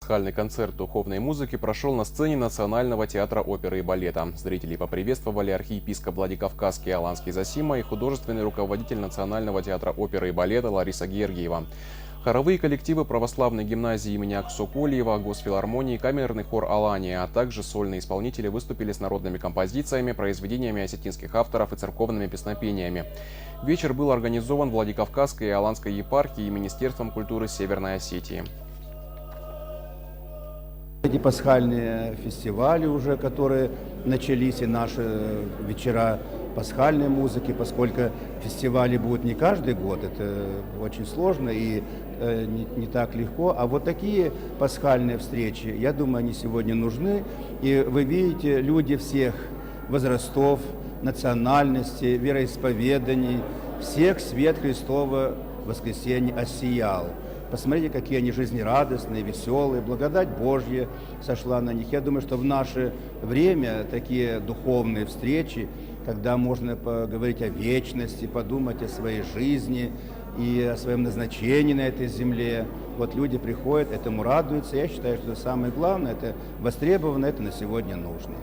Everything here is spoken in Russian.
Пасхальный концерт духовной музыки прошел на сцене Национального театра оперы и балета. Зрители поприветствовали архиепископ Владикавказский Аланский Зосима и художественный руководитель Национального театра оперы и балета Лариса Гергиева. Хоровые коллективы православной гимназии имени Аксукольева, Госфилармонии, камерный хор «Алания», а также сольные исполнители выступили с народными композициями, произведениями осетинских авторов и церковными песнопениями. Вечер был организован Владикавказской и Аланской епархией и Министерством культуры Северной Осетии. Эти пасхальные фестивали уже, которые начались, и наши вечера пасхальной музыки, поскольку фестивали будут не каждый год, это очень сложно и не так легко. А вот такие пасхальные встречи, я думаю, они сегодня нужны. И вы видите, люди всех возрастов, национальностей, вероисповеданий, всех свет Христова воскресенья осиял. Посмотрите, какие они жизнерадостные, веселые, благодать Божья сошла на них. Я думаю, что в наше время такие духовные встречи, когда можно поговорить о вечности, подумать о своей жизни и о своем назначении на этой земле, вот люди приходят, этому радуются. Я считаю, что самое главное, это востребовано, это на сегодня нужно.